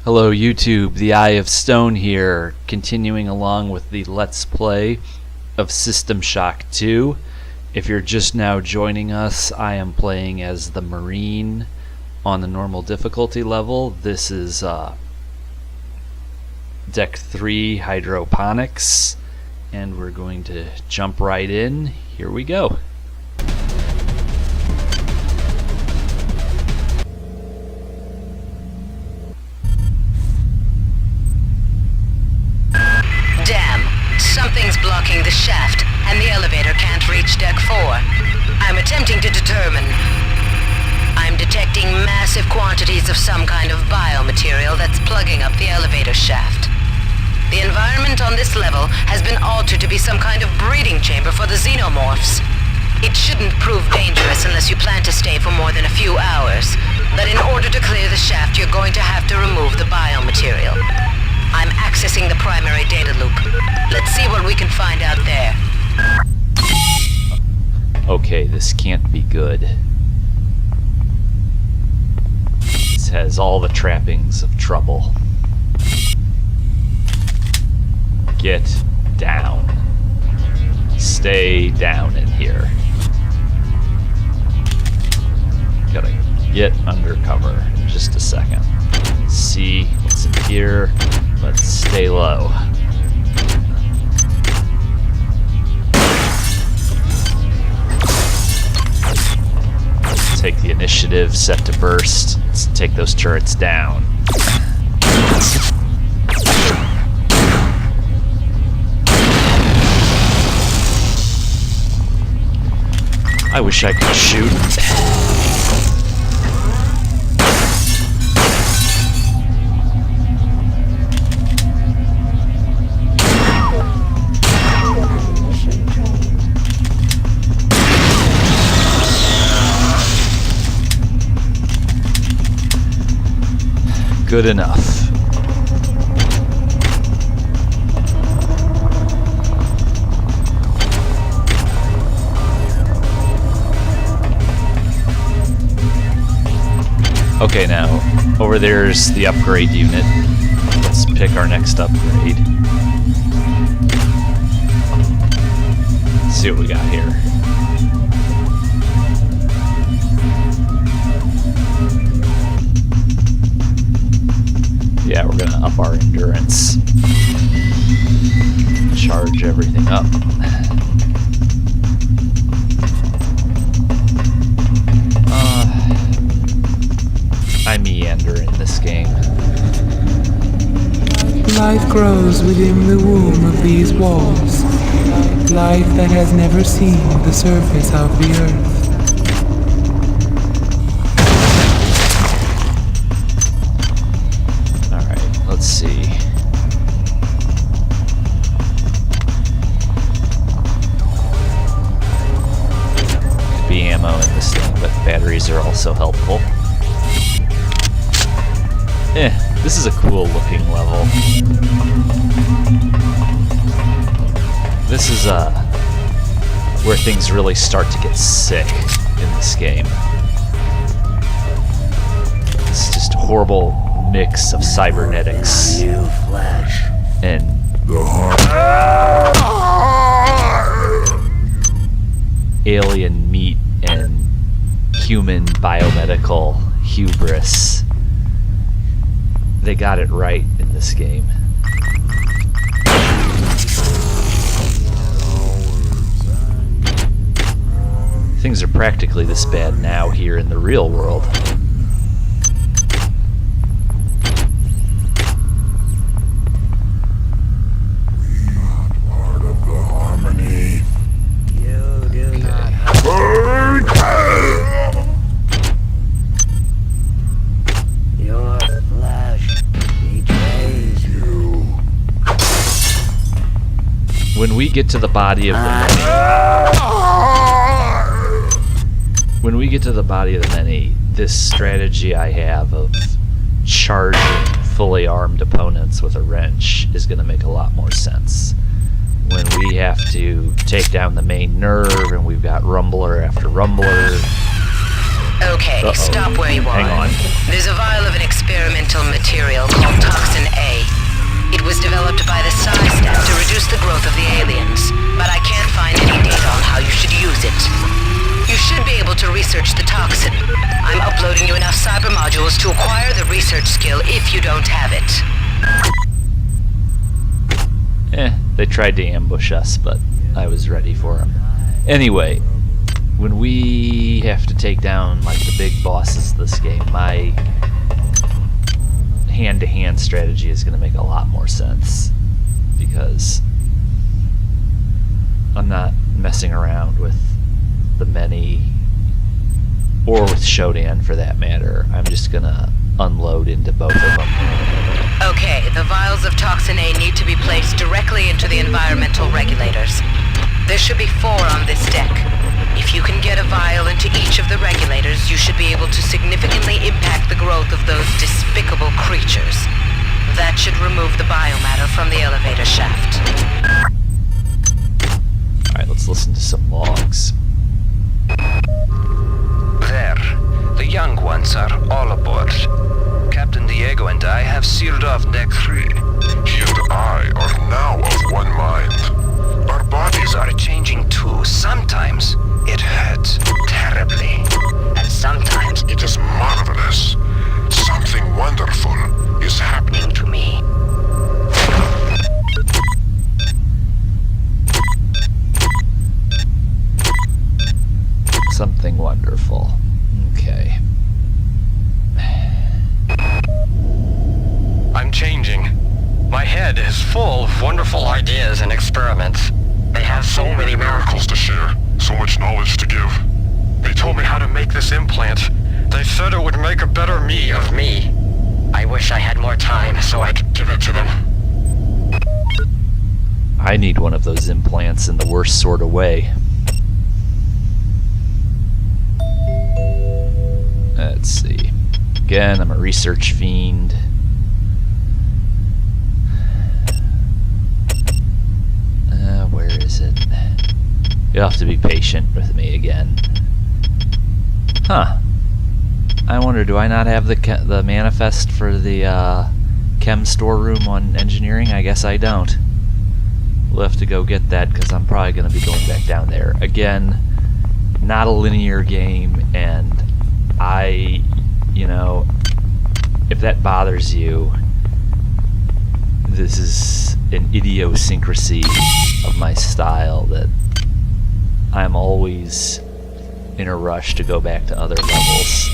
Hello YouTube, the Eye of Stone here, continuing along with the Let's Play of System Shock 2. If you're just now joining us, I am playing as the Marine on the normal difficulty level. This is Deck 3 Hydroponics, and we're going to jump right in. Here we go. Something's blocking the shaft, and the elevator can't reach Deck 4. I'm attempting to determine. I'm detecting massive quantities of some kind of biomaterial that's plugging up the elevator shaft. The environment on this level has been altered to be some kind of breeding chamber for the xenomorphs. It shouldn't prove dangerous unless you plan to stay for more than a few hours. But in order to clear the shaft, you're going to have to remove the biomaterial. I'm accessing the primary data loop. Let's see what we can find out there. Okay, this can't be good. This has all the trappings of trouble. Get down. Stay down in here. Gotta get under cover in just a second. See what's in here. Let's stay low. Take the initiative, set to burst. Let's take those turrets down. I wish I could shoot. Good enough. Okay, now over there's the upgrade unit. Let's pick our next upgrade. Let's see what we got here. Yeah, we're gonna up our endurance. Charge everything up. I meander in this game. Life grows within the womb of these walls. Life that has never seen the surface of the earth. Let's see. Could be ammo in this thing, but batteries are also helpful. This is a cool looking level. This is where things really start to get sick in this game. It's just a horrible mix of cybernetics and alien meat and human biomedical hubris. They got it right in this game. Things are practically this bad now here in the real world. When we get to the body of the many, this strategy I have of charging fully armed opponents with a wrench is going to make a lot more sense. When we have to take down the main nerve and we've got rumbler after rumbler. Okay, stop where you are. Hang on. There's a vial of an experimental material called research the toxin. I'm uploading you enough cyber modules to acquire the research skill if you don't have it. They tried to ambush us, but I was ready for them. Anyway, when we have to take down like the big bosses this game, my hand-to-hand strategy is going to make a lot more sense, because I'm not messing around with the many, or with Shodan for that matter. I'm just going to unload into both of them. Okay, the vials of Toxin A need to be placed directly into the environmental regulators. There should be 4 on this deck. If you can get a vial into each of the regulators, you should be able to significantly impact the growth of those despicable creatures. That should remove the biomatter from the elevator shaft. Alright, let's listen to some logs. There. The young ones are all aboard. Captain Diego and I have sealed off Deck 3. He and I are now of one mind. Our bodies are changing too. Sometimes it hurts terribly. And sometimes it is marvelous. Something wonderful is happening to me. Something wonderful. Okay. I'm changing. My head is full of wonderful ideas and experiments. They have So many miracles to share, so much knowledge to give. They told me how to make this implant. They said it would make a better me of me. I wish I had more time so I could give it to them. I need one of those implants in the worst sort of way. Let's see. Again, I'm a research fiend. Where is it? You'll have to be patient with me again. Huh. I wonder, do I not have the manifest for the chem storeroom on engineering? I guess I don't. We'll have to go get that, because I'm probably going to be going back down there. Again, not a linear game, and you know, if that bothers you, this is an idiosyncrasy of my style, that I'm always in a rush to go back to other levels.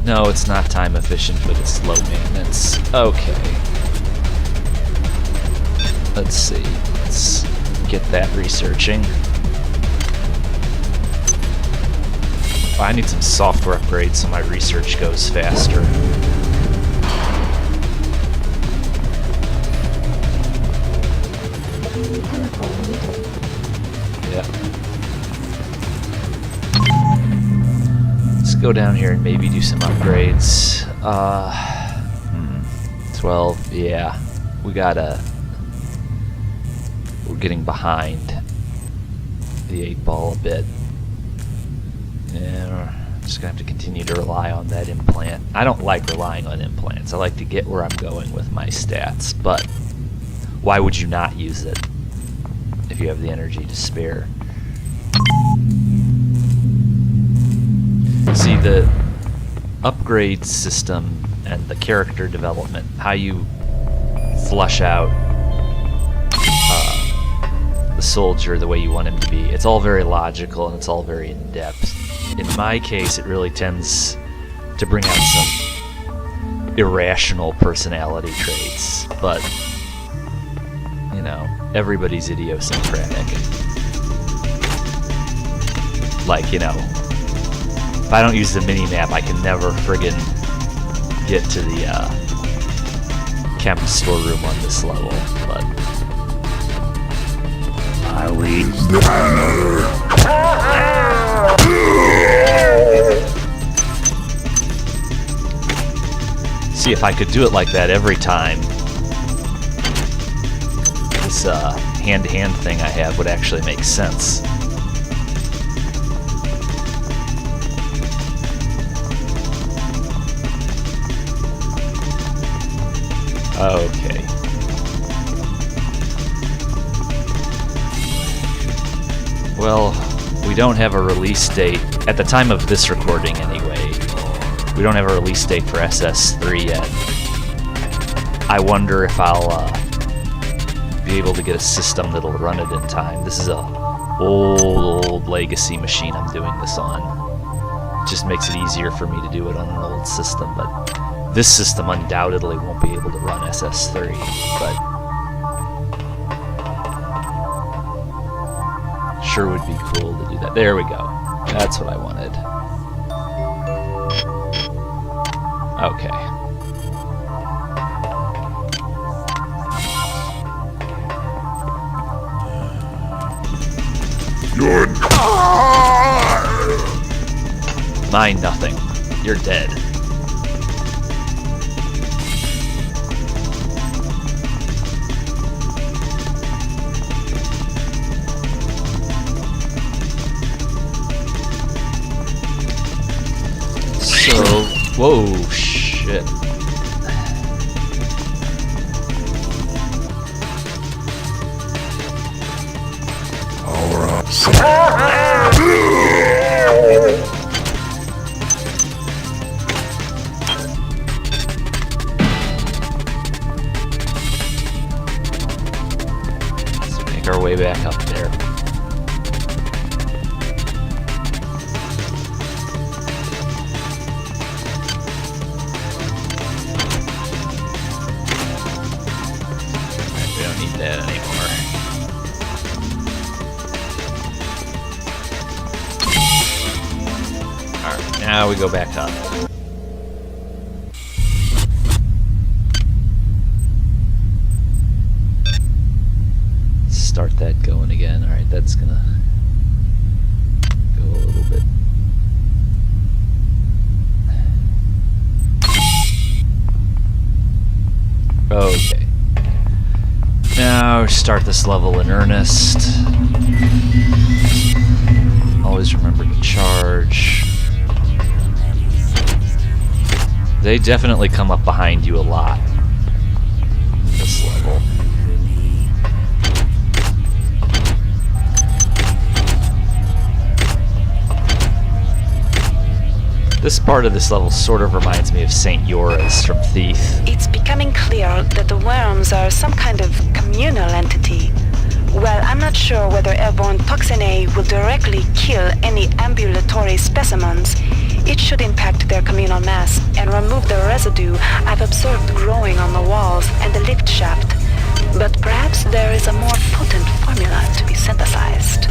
No, it's not time efficient, but it's low maintenance. Okay. Let's see. Let's get that researching. Oh, I need some software upgrades so my research goes faster. Yeah. Let's go down here and maybe do some upgrades. 12, yeah. We're getting behind the 8-ball a bit. Yeah, I'm just gonna have to continue to rely on that implant. I don't like relying on implants. I like to get where I'm going with my stats, but why would you not use it if you have the energy to spare? See, the upgrade system and the character development, how you flush out the soldier the way you want him to be, it's all very logical and it's all very in-depth. In my case, it really tends to bring out some irrational personality traits, but, you know, everybody's idiosyncratic. Like, you know, if I don't use the mini-map, I can never friggin' get to the chem storeroom on this level, but I'll eat another. see, if I could do it like that every time, this hand-to-hand thing I have would actually make sense. Okay. don't have a release date, at the time of this recording anyway, we don't have a release date for SS3 yet. I wonder if I'll be able to get a system that'll run it in time. This is a old legacy machine I'm doing this on. It just makes it easier for me to do it on an old system, but this system undoubtedly won't be able to run SS3, but sure would be cool to do that. There we go. That's what I wanted. Okay. You're... Mine nothing. You're dead. So, whoa, shit. Let's make our way back up there. We don't need that anymore. Alright, now we go back up. Start that going again. Alright, that's gonna go a little bit. Okay. Now start this level in earnest. Always remember to charge. They definitely come up behind you a lot. This level. This part of this level sort of reminds me of St. Yora's from Thief. It's becoming clear that the worms are some kind of communal entity. Well, I'm not sure whether airborne toxin A will directly kill any ambulatory specimens. It should impact their communal mass and remove the residue I've observed growing on the walls and the lift shaft. But perhaps there is a more potent formula to be synthesized.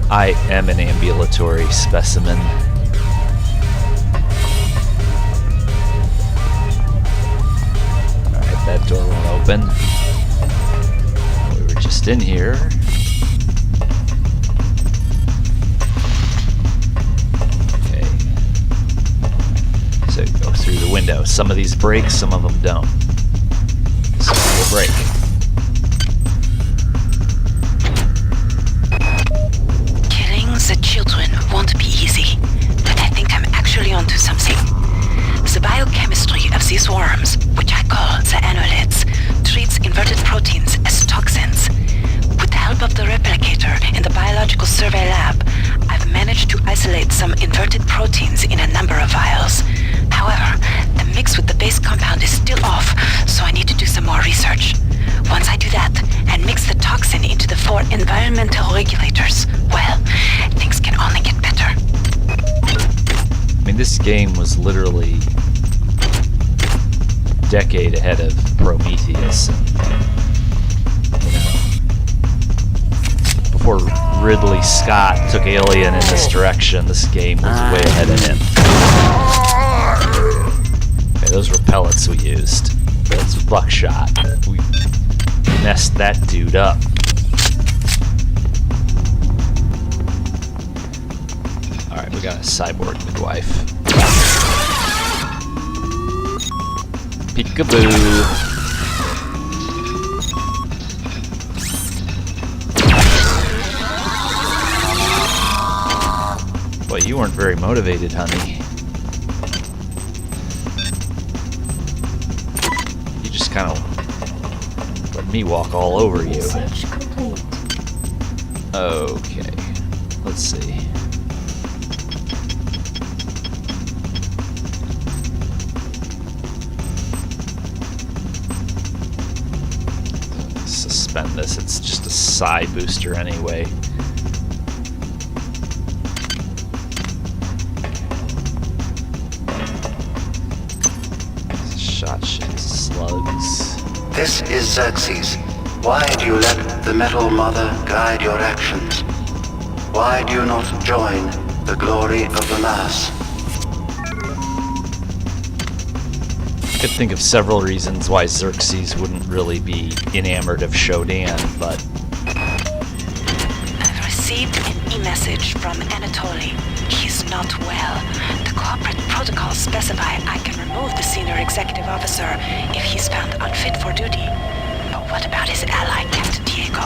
I am an ambulatory specimen. Alright, that door won't open. We were just in here. Okay. So go through the window. Some of these break, some of them don't. Some will break. The children won't be easy, but I think I'm actually onto something. The biochemistry of these worms, which I call the annelids, treats inverted proteins as toxins. With the help of the replicator in the biological survey lab, I've managed to isolate some inverted proteins in a number of vials. However, the mix with the base compound is still off, so I need to do some more research. Once I do that, and mix the toxin into the 4 environmental regulators, well, things can only get better. I mean, this game was literally a decade ahead of Prometheus. You know, before Ridley Scott took Alien in this direction, this game was way ahead of him. Okay, those were pellets we used. That's buckshot. We messed that dude up. Alright, we got a cyborg midwife. Peekaboo. Boy, you weren't very motivated, honey. You just kind of let me walk all over you. Research complete. Okay. let's see. Suspend this. It's just a psi booster anyway. Shot shit slugs. This is Xerxes. Why do you let the Metal Mother guide your actions? Why do you not join the glory of the Mass? I could think of several reasons why Xerxes wouldn't really be enamored of Shodan, but... I've received an e-message from Anatoly. He's not well. The corporate protocols specify I can remove the senior executive officer if he's found unfit for duty. But what about his ally, Captain Diego?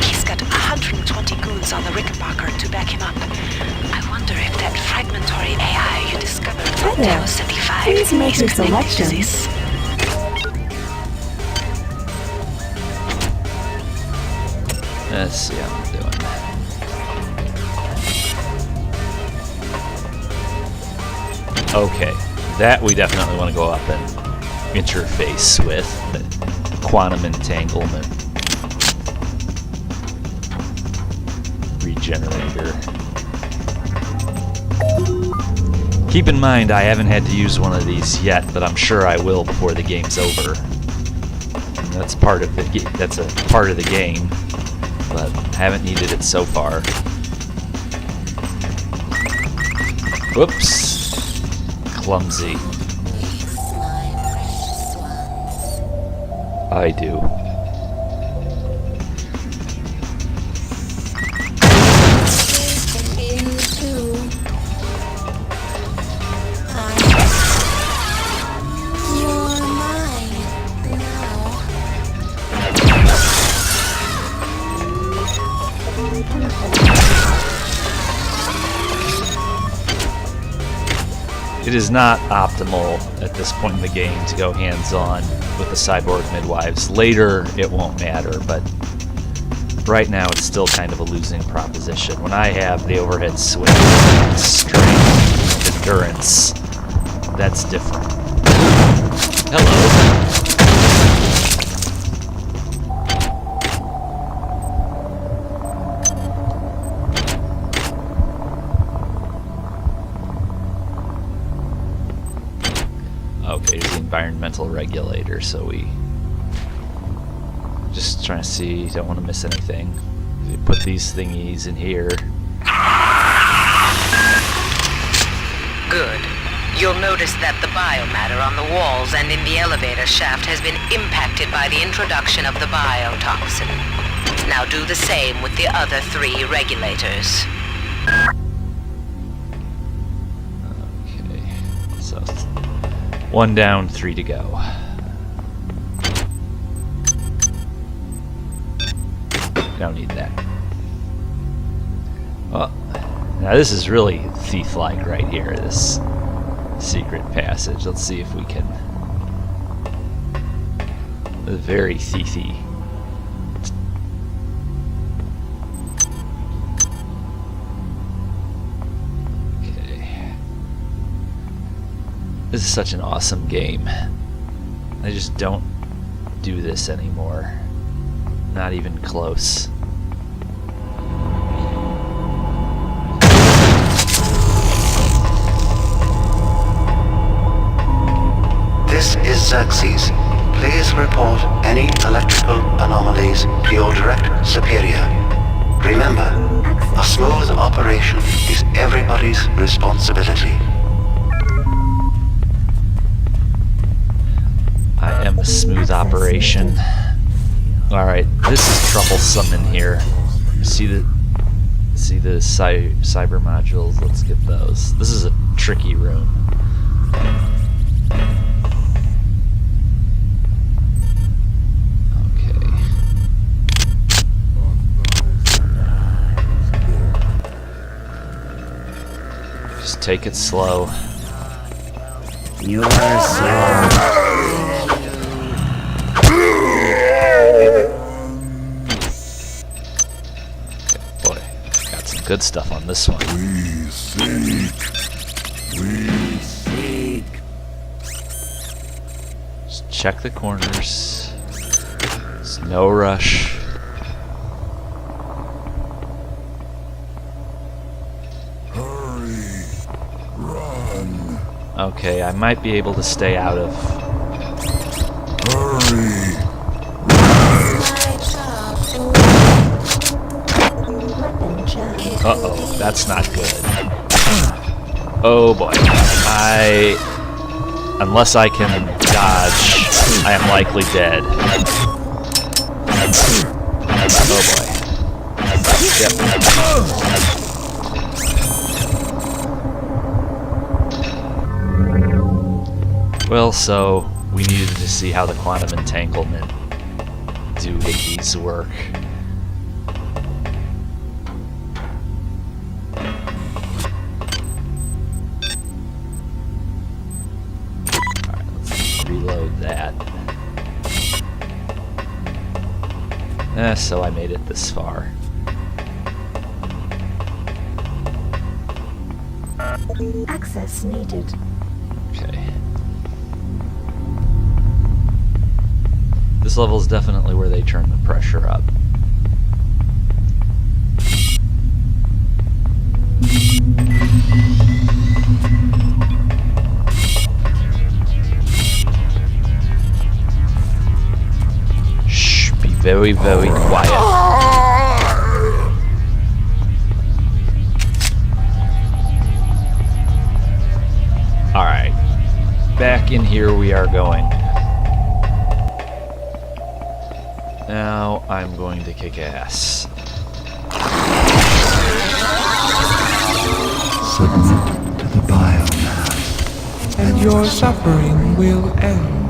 He's got 120 goons on the Rickenbacker to back him up. I wonder if that fragmentary AI you discovered on Tower 75 Please make is your connected to selection. this. Let's see how I'm doing. Okay, that we definitely want to go up and interface with. The quantum entanglement regenerator. Keep in mind, I haven't had to use one of these yet, but I'm sure I will before the game's over. And that's part of the that's a part of the game, but I haven't needed it so far. Whoops. Clumsy. I do. It is not optimal at this point in the game to go hands-on with the cyborg midwives. Later, it won't matter, but right now it's still kind of a losing proposition. When I have the overhead swing, strength, endurance, that's different. Hello. Okay, here's the environmental regulator, so we just trying to see, don't want to miss anything. If you put these thingies in here. Good. You'll notice that the biomatter on the walls and in the elevator shaft has been impacted by the introduction of the biotoxin. Now do the same with the other 3 regulators. Okay, so 1 down, 3 to go. Don't need that. Well, now this is really thief-like right here, this secret passage. Let's see if we can... It's very thiefy. Okay. This is such an awesome game. I just don't do this anymore. Not even close. This is Xerxes. Please report any electrical anomalies to your direct superior. Remember, a smooth operation is everybody's responsibility. I am a smooth operation. Alright, this is troublesome in here. See the cyber modules? Let's get those. This is a tricky room. Okay. Just take it slow. You are slow. Boy, got some good stuff on this one. We seek. Just check the corners. There's no rush. Hurry. Run. Okay, I might be able to stay out of... Hurry. Uh-oh, that's not good. Oh boy. Unless I can dodge, I am likely dead. Oh boy. Yep. Well, so we needed to see how the quantum entanglement doohickeys work. Reload that. So I made it this far. Access needed. Okay. This level is definitely where they turn the pressure up. Very, very quiet. Alright. Back in here we are going. Now I'm going to kick ass. Submit to the biomass. And your suffering will end.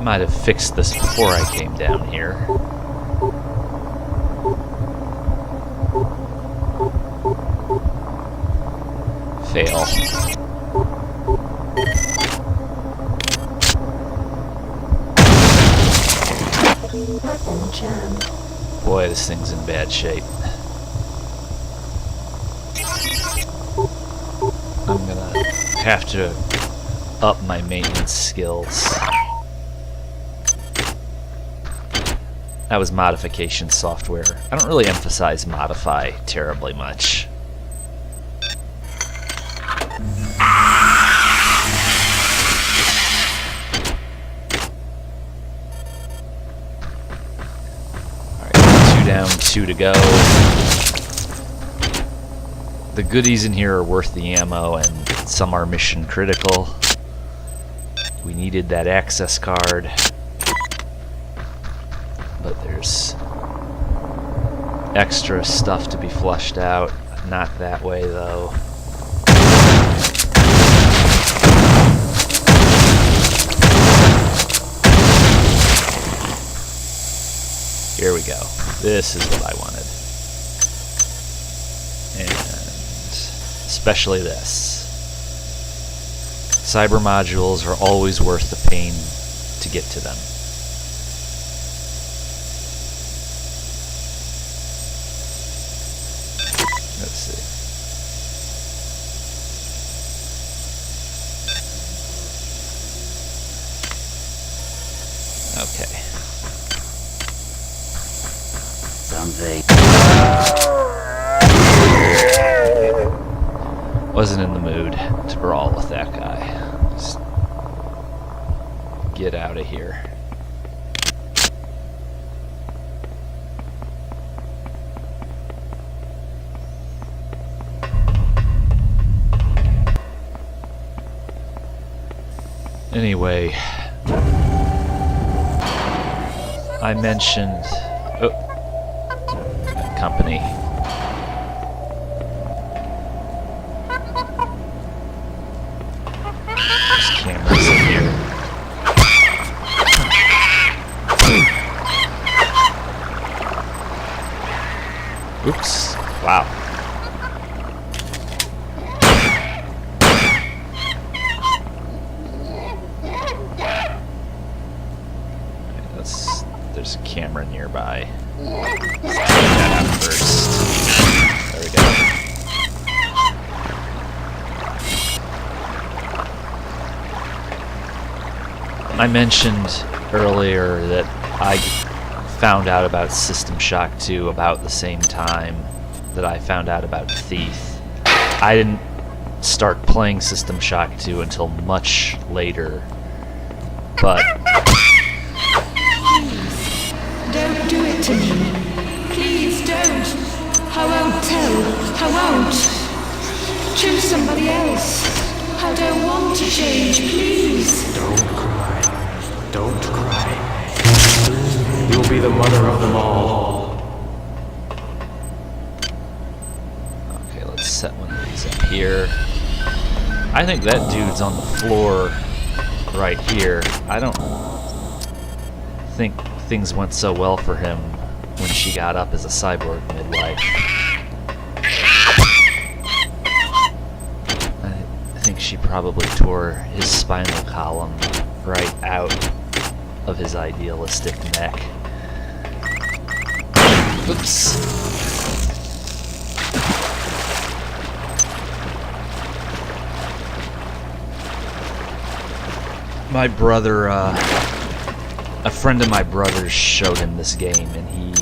Might have fixed this before I came down here. Fail. Boy, this thing's in bad shape. I'm gonna have to up my maintenance skills. That was modification software. I don't really emphasize modify terribly much. Alright, 2 down, 2 to go. The goodies in here are worth the ammo, and some are mission critical. We needed that access card. But there's extra stuff to be flushed out. Not that way, though. Here we go. This is what I wanted. And especially this. Cyber modules are always worth the pain to get to them. Let's see. Okay. Something. Wasn't in the mood to brawl with that guy. Just get out of here. Anyway, I mentioned that company. There's cameras in here. Oops! Wow. There's a camera nearby. I mentioned earlier that I found out about System Shock 2 about the same time that I found out about Thief. I didn't start playing System Shock 2 until much later, but... Don't do it to me. Please don't. I won't tell. I won't. Choose somebody else. I don't want to change, please. Don't cry. Don't cry. You'll be the mother of them all. Okay, let's set one of these up here. I think that dude's on the floor right here. I don't think things went so well for him when she got up as a cyborg midlife. I think she probably tore his spinal column right out of his idealistic neck. Oops. My brother, a friend of my brother's showed him this game, and he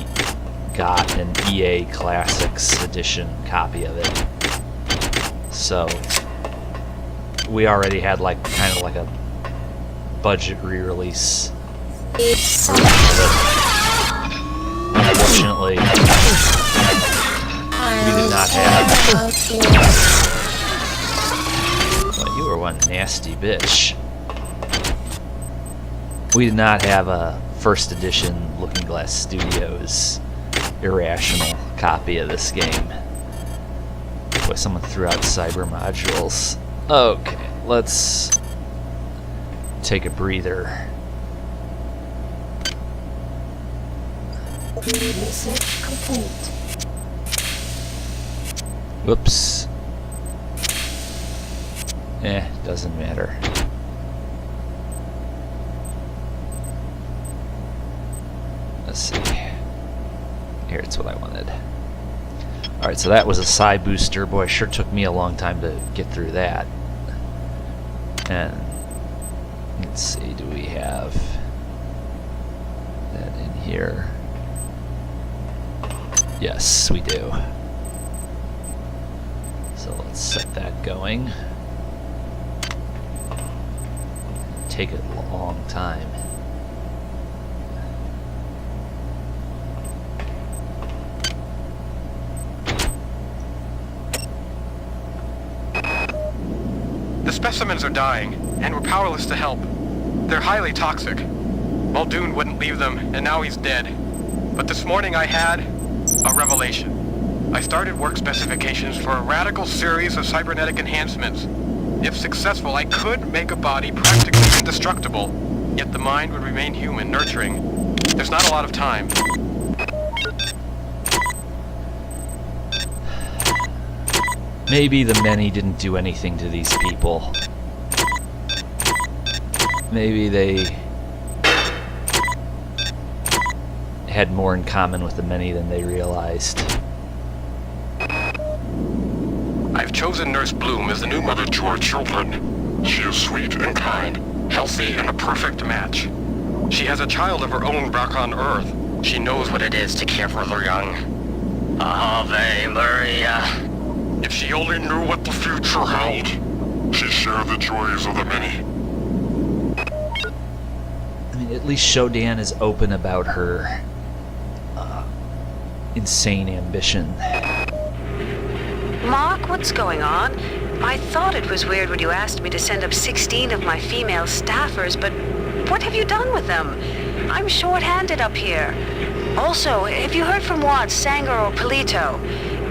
got an EA Classics Edition copy of it. So we already had like kind of like a budget re-release version of it. Unfortunately, we did not have. Well, you were one nasty bitch. We did not have a first edition Looking Glass Studios irrational copy of this game. Boy, someone threw out cyber modules. Okay, let's take a breather. Research complete. Whoops. Doesn't matter. Let's see. Here, it's what I wanted. Alright, so that was a psi booster. Boy, it sure took me a long time to get through that. And let's see, do we have that in here? Yes, we do. So let's set that going. Take a long time. The specimens are dying, and we're powerless to help. They're highly toxic. Muldoon wouldn't leave them, and now he's dead. But this morning I had a revelation. I started work specifications for a radical series of cybernetic enhancements. If successful, I could make a body practically indestructible, yet the mind would remain human, nurturing. There's not a lot of time. Maybe the many didn't do anything to these people. Maybe they had more in common with the many than they realized. I've chosen Nurse Bloom as the new mother to our children. She is sweet and kind, healthy and a perfect match. She has a child of her own back on Earth. She knows what it is to care for the young. Ave Maria. If she only knew what the future held. She shared the joys of the many. I mean, at least Shodan is open about her insane ambition. Mark, what's going on? I thought it was weird when you asked me to send up 16 of my female staffers, but what have you done with them? I'm short-handed up here. Also, have you heard from Watts, Sanger, or Polito?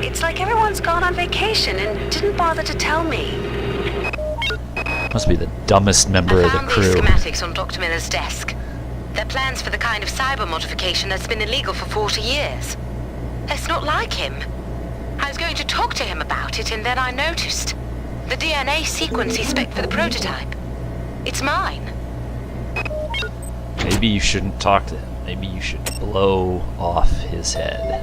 It's like everyone's gone on vacation and didn't bother to tell me. Must be the dumbest member of the crew. I found these schematics on Dr. Miller's desk. They're plans for the kind of cyber modification that's been illegal for 40 years. It's not like him. I was going to talk to him about it, and then I noticed. The DNA sequence he spec'd for the prototype. It's mine. Maybe you shouldn't talk to him. Maybe you should blow off his head.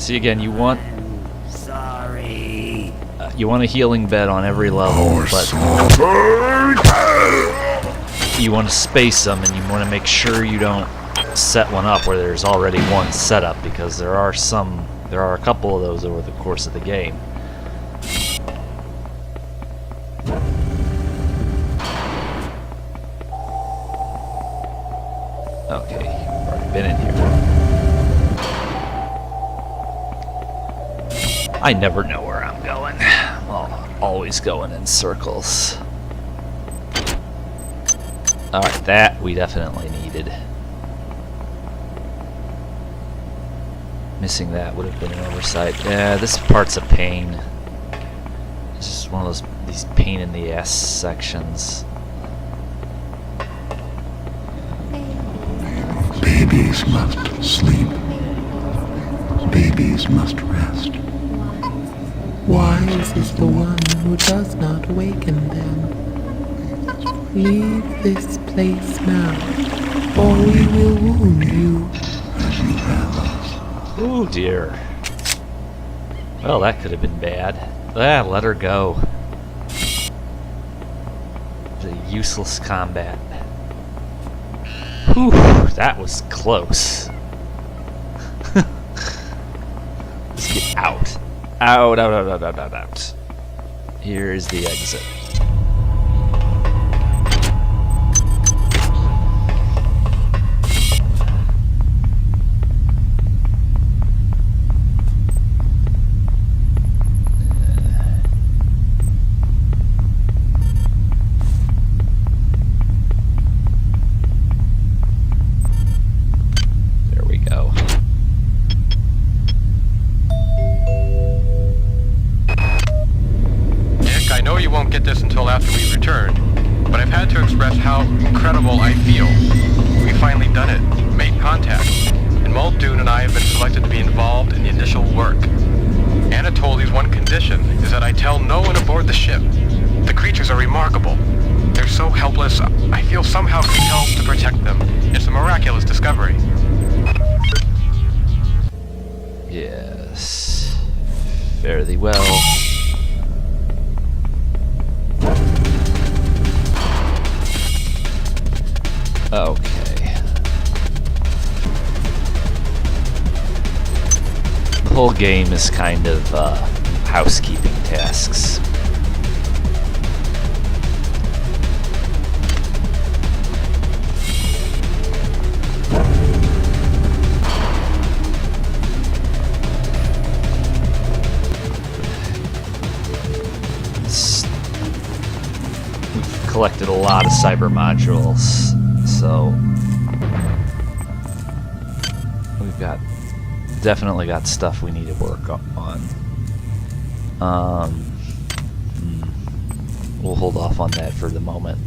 See, again, you want Sorry. you want a healing bed on every level, but you want to space them, and you want to make sure you don't set one up where there's already one set up, because there are a couple of those over the course of the game. Okay, you've already been in here. I never know where I'm going. Well, always going in circles. Alright, that we definitely needed. Missing that would have been an oversight. Yeah, this part's a pain. It's just one of these pain in the ass sections. Babies must sleep. Babies must rest. Wise is the one who does not waken them. Leave this place now, or we will wound you. As you have us. Oh dear. Well, that could have been bad. Ah, let her go. The useless combat. Whew, that was close. Let's get out. Out, out, out, out, out, out, out. Here is the exit. There we go. I know you won't get this until after we've returned, but I've had to express how incredible I feel. We've finally done it, made contact, and Muldoon and I have been selected to be involved in the initial work. Anatoli's one condition is that I tell no one aboard the ship. The creatures are remarkable. They're so helpless, I feel somehow compelled to protect them. It's a miraculous discovery. Yes. Fare thee well. Okay. The whole game is kind of housekeeping tasks. We've collected a lot of cyber modules. So we've definitely got stuff we need to work on. We'll hold off on that for the moment.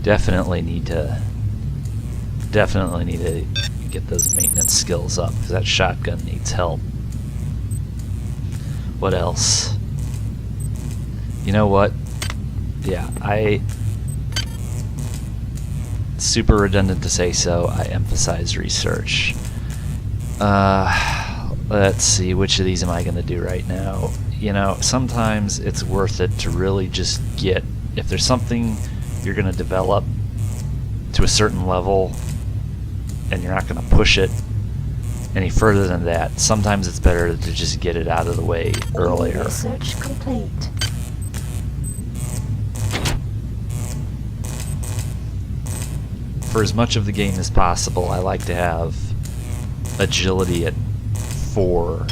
Definitely need to get those maintenance skills up, because that shotgun needs help. What else? You know what? Yeah, super redundant to say so, I emphasize research. Let's see, which of these am I going to do right now? You know, sometimes it's worth it to really just get, if there's something you're going to develop to a certain level and you're not going to push it any further than that, sometimes it's better to just get it out of the way earlier. Research complete. For as much of the game as possible, I like to have agility at 4,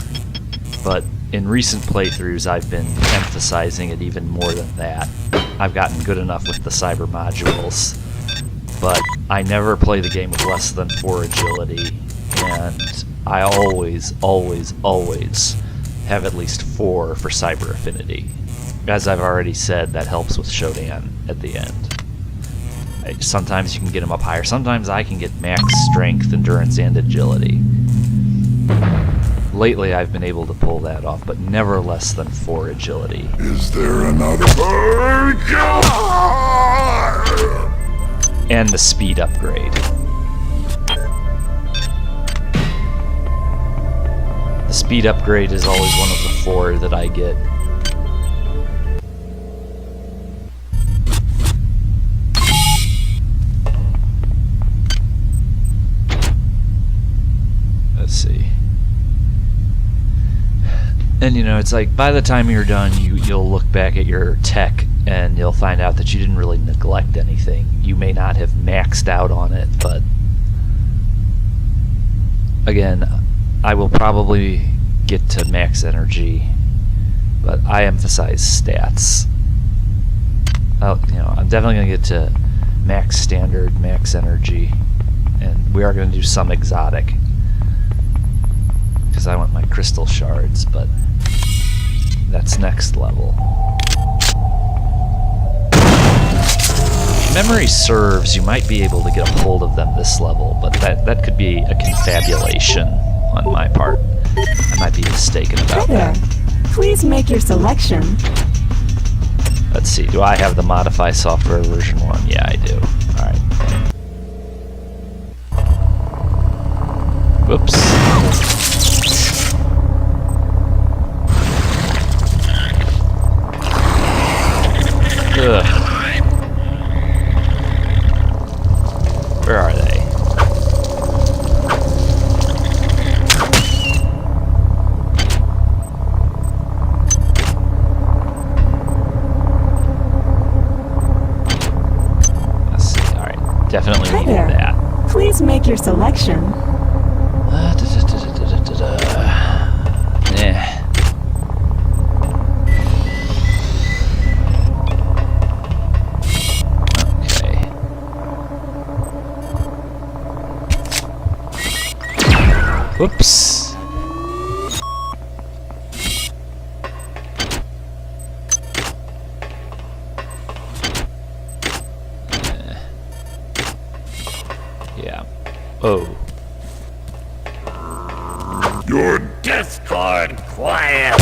but in recent playthroughs I've been emphasizing it even more than that. I've gotten good enough with the cyber modules, but I never play the game with less than 4 agility, and I always have at least 4 for cyber affinity. As I've already said, that helps with Shodan at the end. Sometimes you can get them up higher. Sometimes I can get max strength, endurance, and agility. Lately I've been able to pull that off, but never less than 4 agility. Is there another? And the speed upgrade. speed upgrade is always one of the 4 that I get. Let's see. And you know, it's like by the time you're done, you'll look back at your tech and you'll find out that you didn't really neglect anything. You may not have maxed out on it, but again, I will probably get to max energy, but I emphasize stats. You know, I'm definitely going to get to max standard, max energy, and we are going to do some exotic because I want my crystal shards, but that's next level. If memory serves, you might be able to get a hold of them this level, but that could be a confabulation on my part. I might be mistaken about that. Please make your selection. Let's see, do I have the Modify software version 1? Yeah, I do. Alright. Whoops. Ugh. Where are they? Let's see. Alright. Definitely Hi needed there. that. Please make your selection. Yeah. Whoops. Yeah. Oh. Your Discord quiet.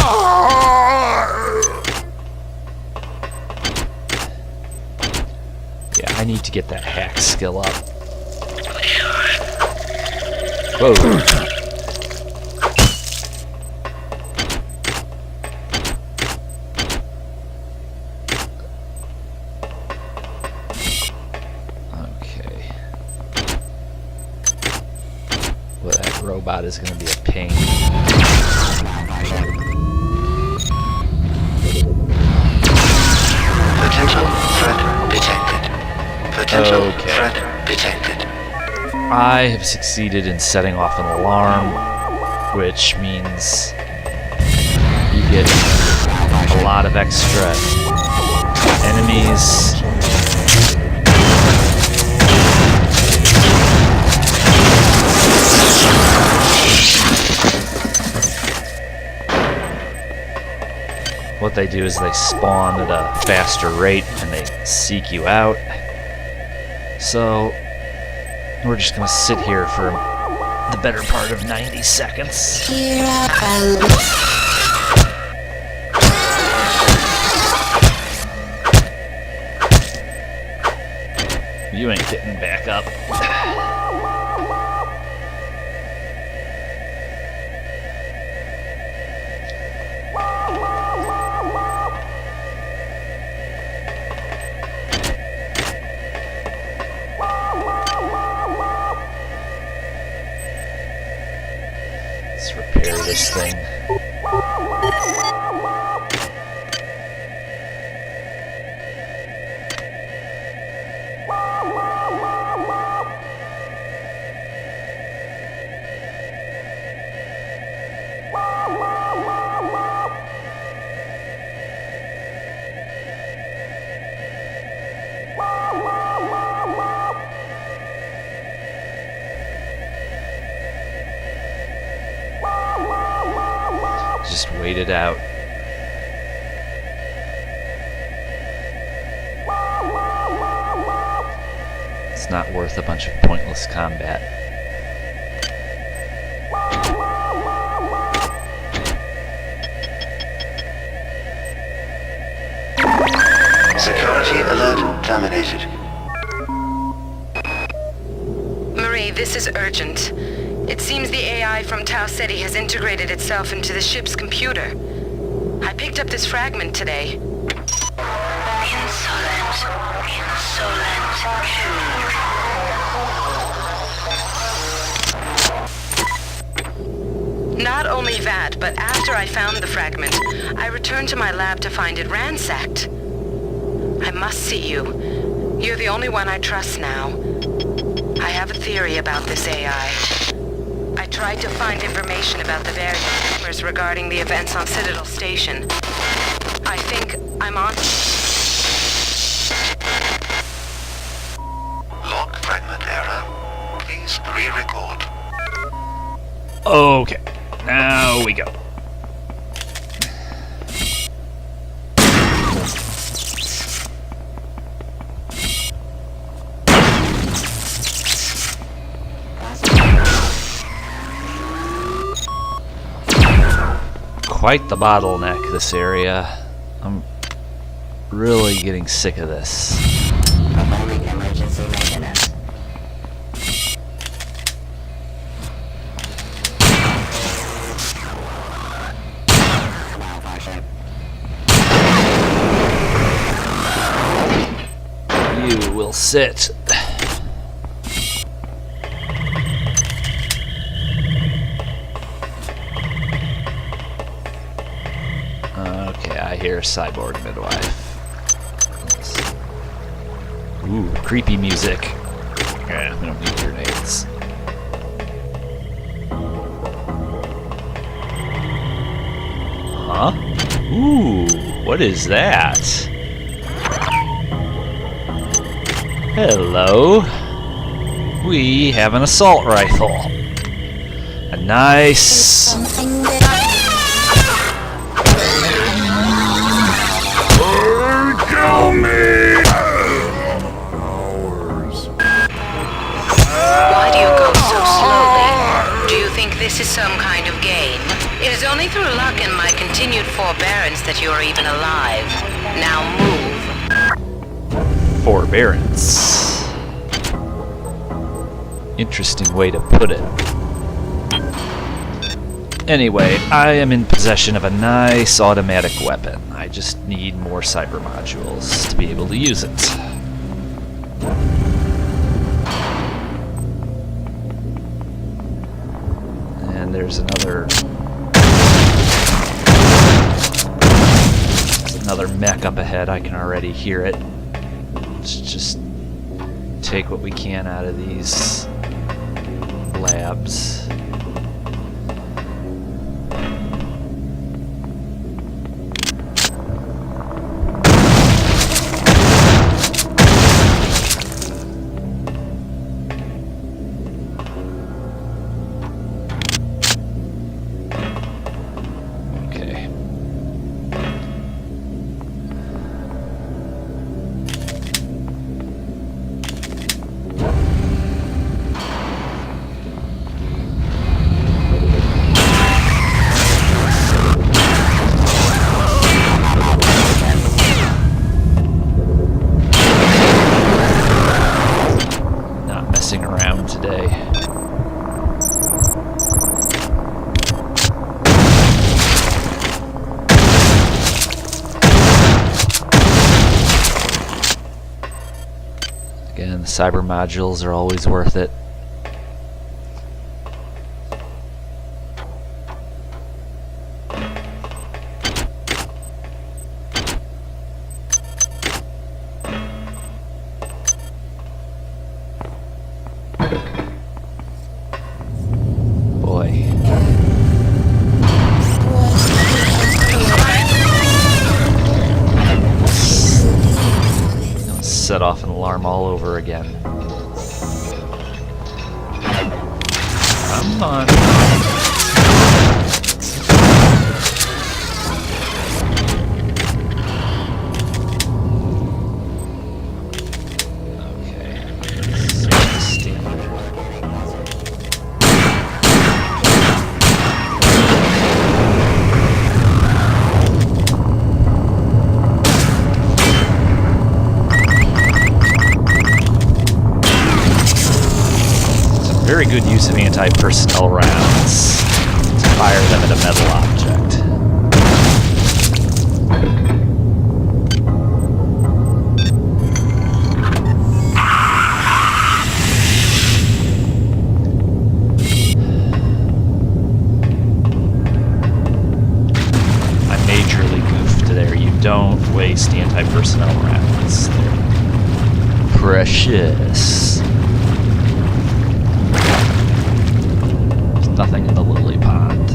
Yeah, I need to get that hack skill up. Whoa. Okay. Well, that robot is going to be a pain. Potential threat detected. Potential Okay. threat detected. I have succeeded in setting off an alarm, which means you get a lot of extra enemies. What they do is they spawn at a faster rate and they seek you out. So we're just gonna sit here for the better part of 90 seconds. You ain't getting back up. Let's repair this thing. Just wait it out. It's not worth a bunch of pointless combat. Security alert terminated. Marie, this is urgent. It seems the AI from Tau Ceti has integrated itself into the ship's computer. I picked up this fragment today. Insolent. Not only that, but after I found the fragment, I returned to my lab to find it ransacked. I must see you. You're the only one I trust now. I have a theory about this AI. I tried to find information about the various rumors regarding the events on Citadel Station. I think I'm on... Log fragment error. Please re-record. Okay, now we go. Quite the bottleneck, this area. I'm really getting sick of this. Performing emergency maintenance. You will sit. Okay, I hear cyborg midwife. Ooh, creepy music. Yeah, we don't need grenades. Huh? Ooh, what is that? Hello. We have an assault rifle. A nice... Kill me! Why do you go so slowly? Do you think this is some kind of game? It is only through luck and my continued forbearance that you are even alive. Now move. Forbearance. Interesting way to put it. Anyway, I am in possession of a nice automatic weapon. I just need more cyber modules to be able to use it. And there's another mech up ahead. I can already hear it. Let's just take what we can out of these labs. Around today. Again, the cyber modules are always worth it. Set off an alarm all over again. Come on. very good use of anti-personnel rounds to fire them at a metal object. I majorly goofed there. You don't waste anti-personnel rounds. They're precious. Nothing in the lily pond.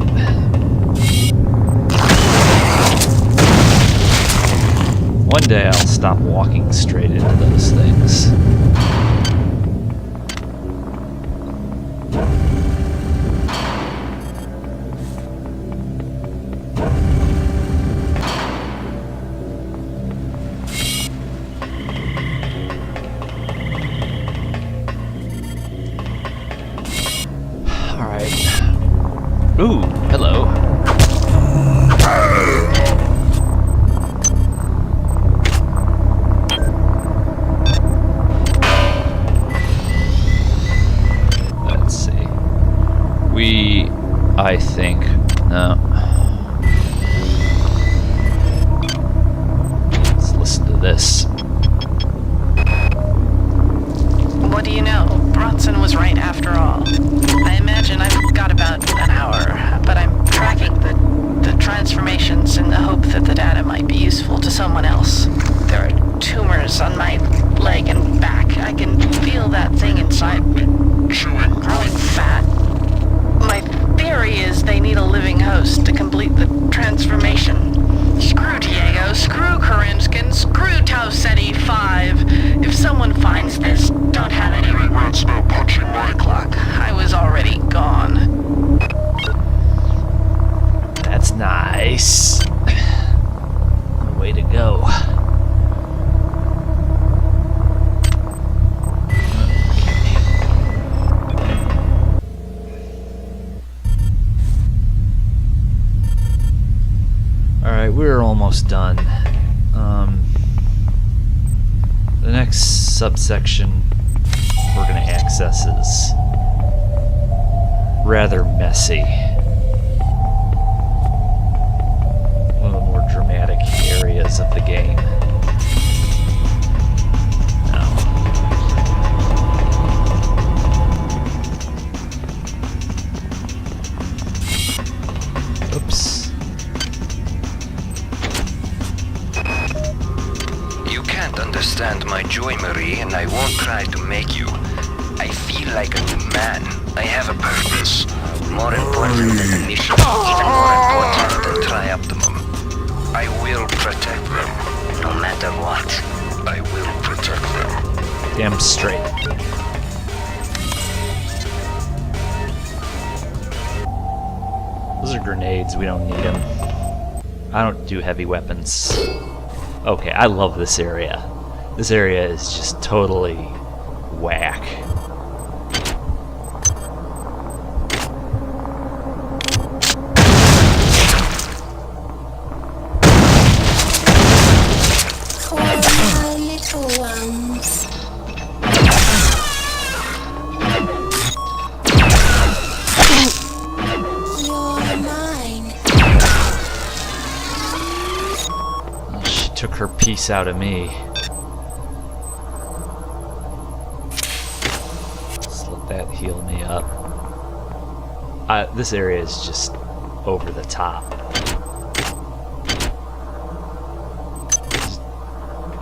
One day I'll stop walking straight into those things. Ooh, hello. Let's see. I think, no. Let's listen to this. What do you know? Bronson was right after all. I imagine I've got about an hour, but I'm tracking the transformations in the hope that the data might be useful to someone else. There are tumors on my leg and back. I can feel that thing inside me growing fat. My theory is they need a living host to complete the transformation. Screw Diego, screw Karinskin, screw Tausetti 5. If someone finds this, don't have any regrets about punching my clock. I was already gone. That's nice. Way to go. Alright, we're almost done. The next subsection we're going to access is rather messy. One of the more dramatic areas of the game. Oops. You can't understand my joy, Marie, and I won't try to make you. I feel like a new man. I have a purpose. More important than the mission. Even more important than Trioptimum. I will protect them. No matter what. I will protect them. Damn straight. Those are grenades. We don't need them. I don't do heavy weapons. Okay, I love this area. This area is just totally whack. My little ones. You're mine. She took her piece out of me. Let's let that heal me up. This area is just over the top.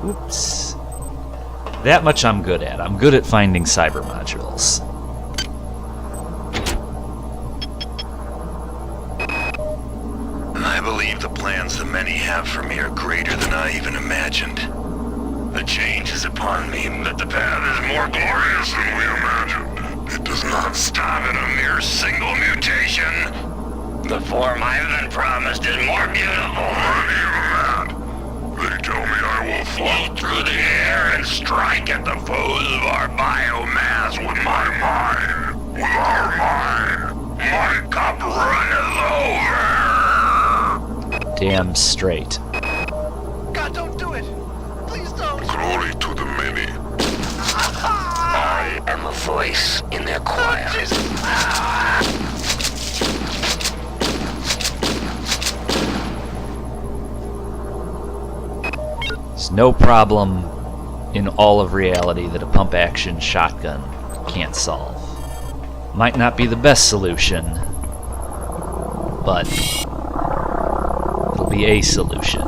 Oops. That much I'm good at. I'm good at finding cyber modules. I believe the plans the many have for me are greater than I even imagined. The change is upon me, but the path is more glorious than we imagined. It does not stop at a mere single mutation. The form I've been promised is more beautiful. Not even that. They tell me I will float through the air and strike at the foes of our biomass with my mind. With our mind. My cup runneth over. Damn straight. God, don't do it! Please don't! Glory to the many. I am a voice in their choir. There's no problem in all of reality that a pump-action shotgun can't solve. Might not be the best solution, but it'll be a solution.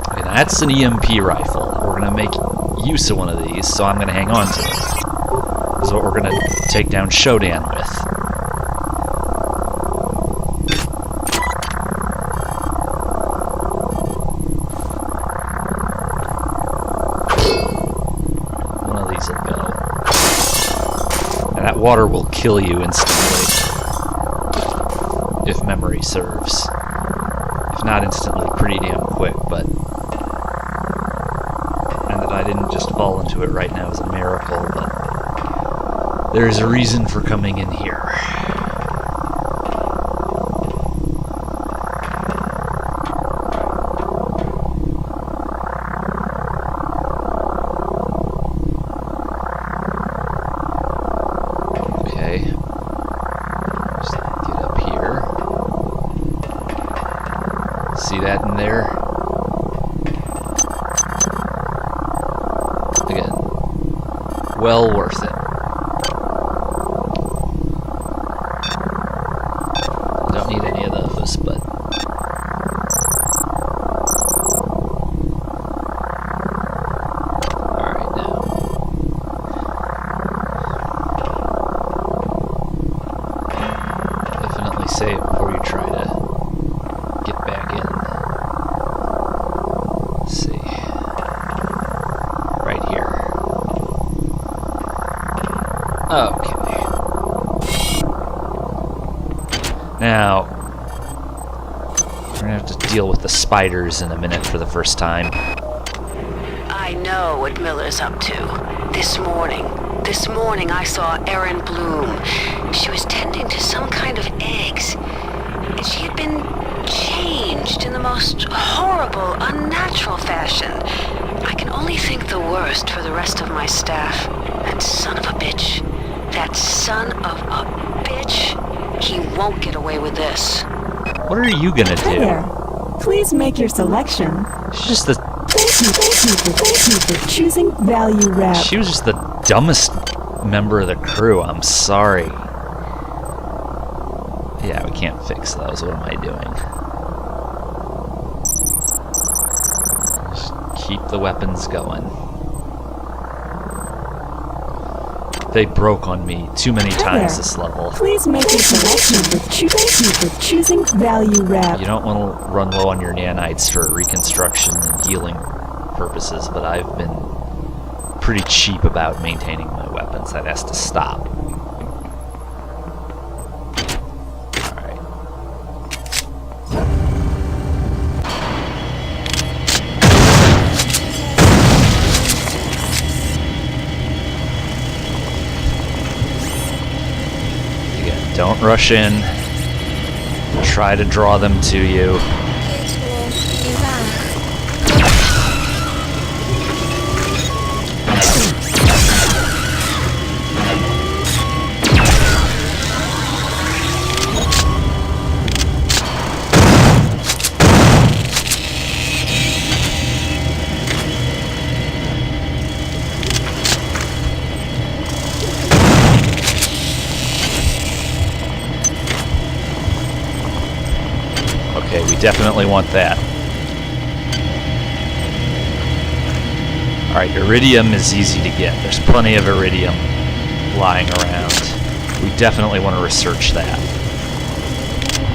Okay, now that's an EMP rifle. We're gonna make use of one of these, so I'm gonna hang on to it. This is what we're gonna take down Shodan with. Water will kill you instantly, if memory serves. If not instantly, pretty damn quick, but... And that I didn't just fall into it right now is a miracle, but... There's a reason for coming in here. See that in there? Again, well worth it. Don't need any of those, but... Alright, now. Definitely save before you try to get back in. Let's see. Right here. Okay. Now, we're gonna have to deal with the spiders in a minute for the first time. I know what Miller's up to. This morning I saw Erin Bloom. She was tending to some kind of eggs. And she had been changed in the most horrible, unnatural fashion. I can only think the worst for the rest of my staff. That son of a bitch. That son of a bitch. He won't get away with this. What are you gonna Hi do? there. Please make your selection. She's just the... Thank you for choosing Value Wrap. She was just the dumbest member of the crew. I'm sorry. Yeah, we can't fix those. What am I doing? Just keep the weapons going. They broke on me too many times this level. Please make your selection with thank you for choosing Value Wrap. You don't want to run low on your nanites for reconstruction and healing purposes, but I've been pretty cheap about maintaining my weapons. That has to stop. Alright. Again, don't rush in. Try to draw them to you. Okay, we definitely want that. Alright, iridium is easy to get. There's plenty of iridium lying around. We definitely want to research that.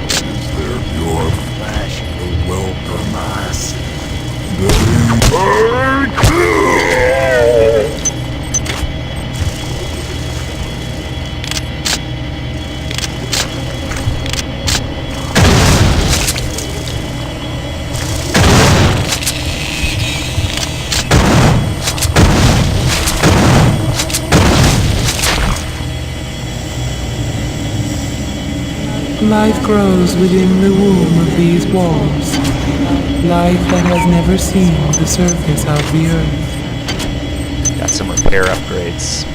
Is there your flash will welcome us? Life grows within the womb of these walls. life that has never seen the surface of the earth. Got some repair upgrades.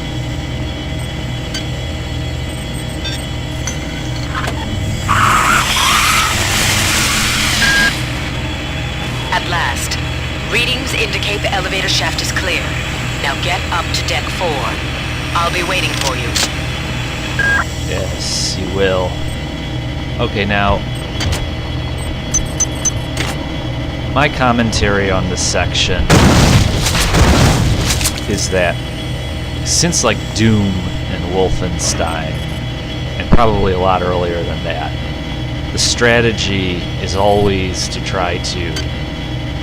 At last. Readings indicate the elevator shaft is clear. Now get up to deck 4. I'll be waiting for you. Yes, you will. Okay, now... my commentary on this section is that since like Doom and Wolfenstein, and probably a lot earlier than that, the strategy is always to try to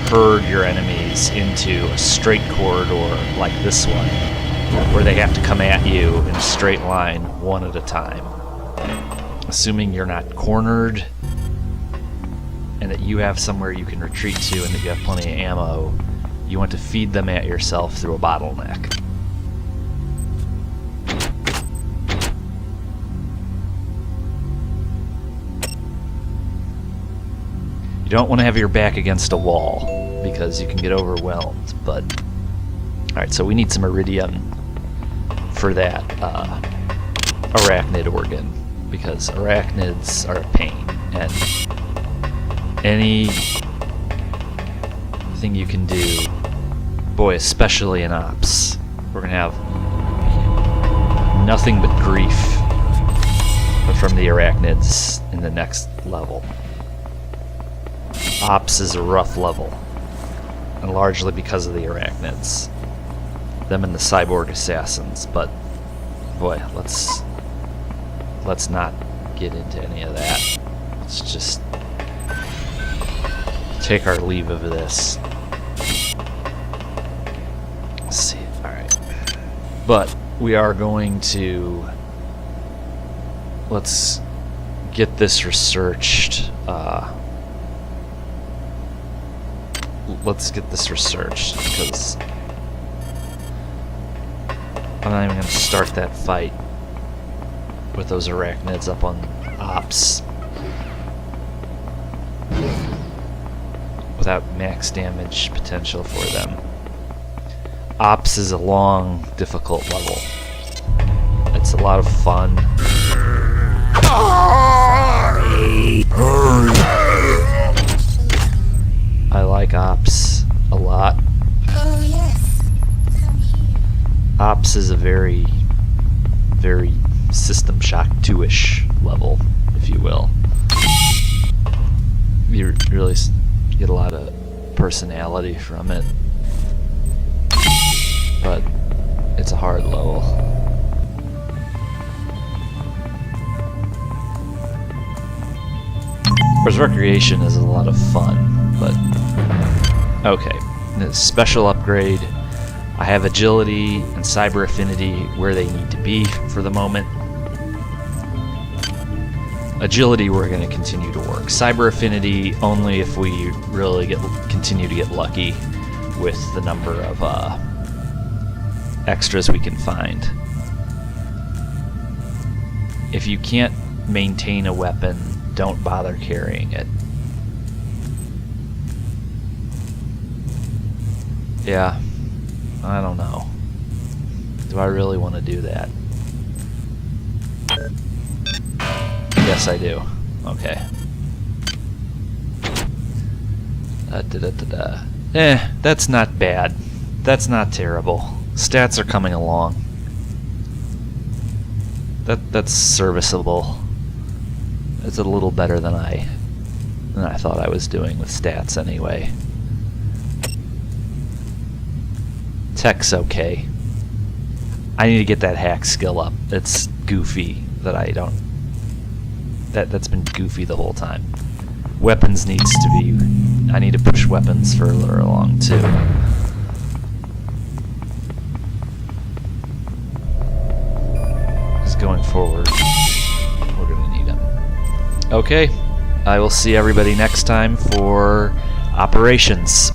herd your enemies into a straight corridor like this one, where they have to come at you in a straight line one at a time. Assuming you're not cornered and that you have somewhere you can retreat to and that you have plenty of ammo, you want to feed them at yourself through a bottleneck. You don't want to have your back against a wall because you can get overwhelmed, but... Alright, so we need some iridium for that arachnid organ, because arachnids are a pain, and anything you can do, boy, especially in ops, we're gonna have nothing but grief from the arachnids in the next level. Ops is a rough level, and largely because of the arachnids. Them and the cyborg assassins, but boy, let's not get into any of that. Let's just take our leave of this. Let's see. Alright. But we are going to... let's get this researched. Let's get this researched, because I'm not even going to start that fight with those arachnids up on Ops without max damage potential for them. Ops is a long, difficult level. It's a lot of fun. I like Ops a lot. Oh yes, come here. Ops is a very, very System Shock 2-ish level, if you will. You really get a lot of personality from it, but it's a hard level. Whereas Recreation is a lot of fun, but okay. The special upgrade, I have Agility and Cyber Affinity where they need to be for the moment. Agility we're going to continue to work. Cyber Affinity only if we really continue to get lucky with the number of extras we can find. If you can't maintain a weapon, don't bother carrying it. Yeah, I don't know. Do I really want to do that? Yes, I do. Okay. That's not bad. That's not terrible. Stats are coming along. That's serviceable. It's a little better than I thought I was doing with stats anyway. Tech's okay. I need to get that hack skill up. It's goofy that I don't... That's been goofy the whole time. Weapons needs to be... I need to push weapons further along too. Just going forward, we're gonna need them. Okay, I will see everybody next time for operations.